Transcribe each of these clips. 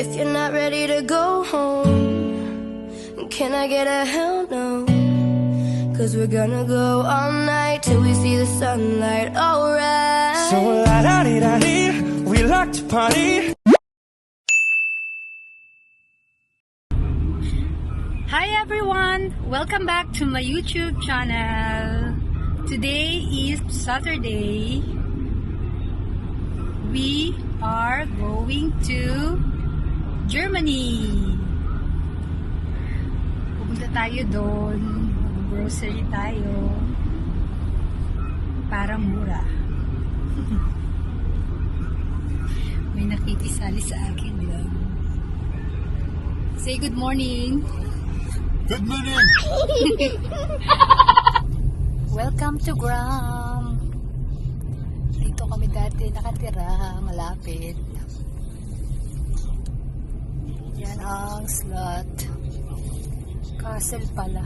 If you're not ready to go home, can I get a hell no? Cause we're gonna go all night till we see the sunlight, alright. So la-da-dee-da-dee, we like to party. Hi everyone! Welcome back to my YouTube channel. Today is Saturday. We are going to Germany. Pupunta tayo doon. Mag-grocery tayo. Para mura. May nakikisali sa akin lang. Say good morning. Good morning! Welcome to Gram. Dito kami dati nakatira, malapit. Yan ang slot. Castle pala.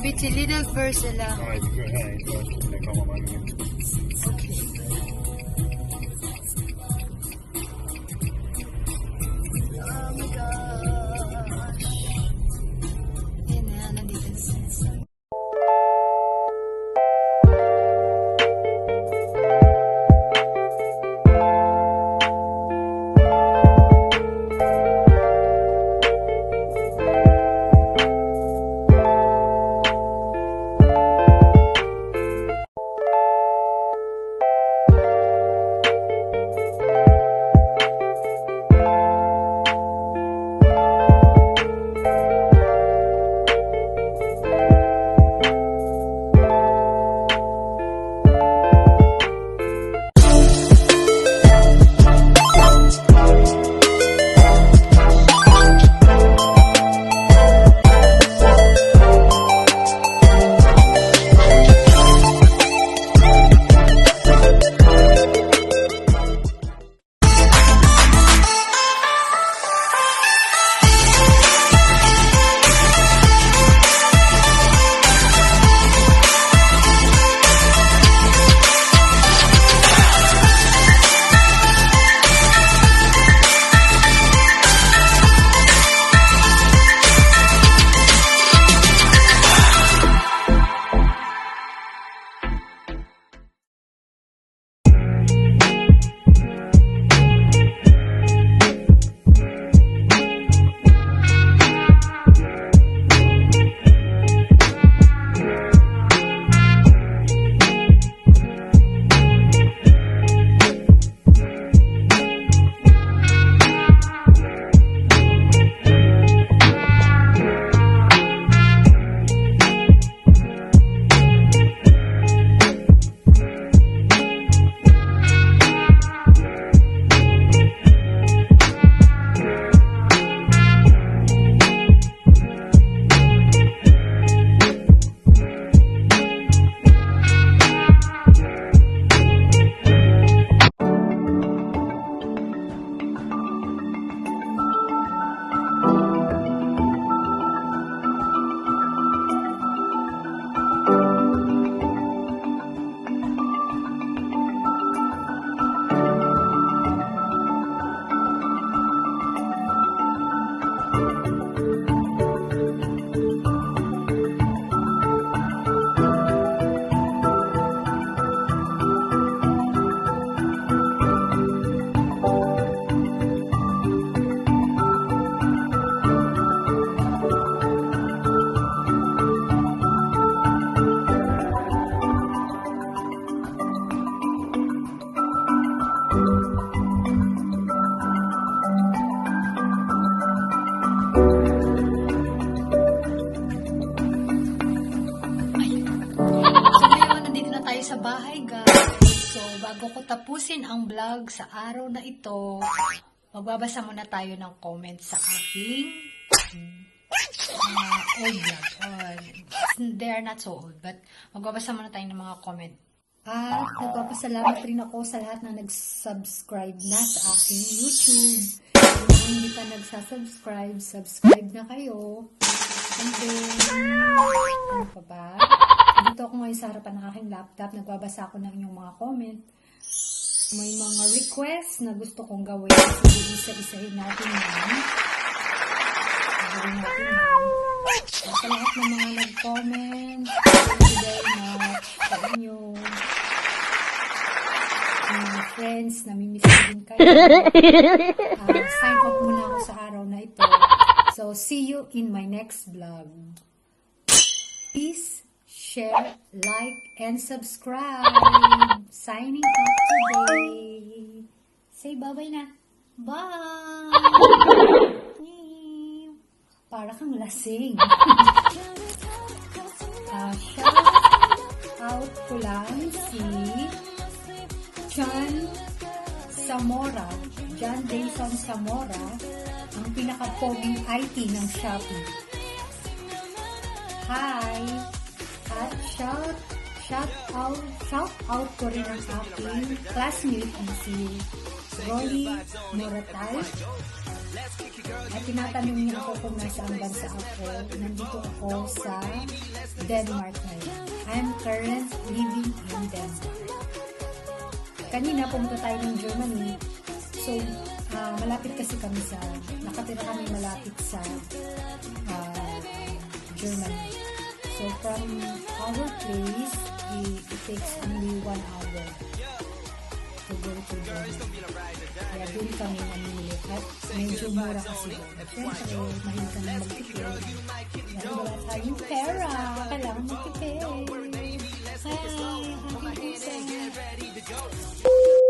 Bitte little first lang. Okay. Oh my gosh. Yan na, nandito na siya. tapusin ang vlog sa araw na ito, magbabasa muna tayo ng comment sa aking old vlog. They are not so old, but magbabasa muna tayo ng mga comment. At nagpapasalamat rin ako sa lahat na nag-subscribe na sa aking YouTube. Kung hindi pa nagsasubscribe, subscribe na kayo. And then, ano pa ba? Dito ako ngayon sa harapan ng aking laptop. Nagbabasa ako ng inyong mga comment. May mga request na gusto kong gawin. Sige, isa-isahin natin yan. Gawin natin yan. Sa lahat ng mga nag-comment, thank you very much sa inyo. Mga friends, namimiss din kayo. Sign off muna ako sa araw na ito. So, see you in my next vlog. Please share, like, and subscribe. Signing off today. Say bye-bye na. Bye! Para kang lasing. Shout out ko lang si John Zamora, John Dayson Zamora, ang pinaka-poging IT ng Shopee. Hi! At shout out ko rin ang aking classmate na si Rolly Moratay. At tinatanong niya ako kung nasaan bansa ako. Nandito ako sa Denmark ngayon. I'm currently living in Denmark. Kanina pumunta tayo ng Germany. So, malapit kasi kami nakatira kami malapit sa Germany. So, from our place, it takes only 1 hour to go to Germany. Kaya doon kami namili. At medyo mura kasi doon. Siyempre, mahilig kami magtipid. Dahil wala tayong pera. Kailangan magtipid. Hi! Happy Pusa!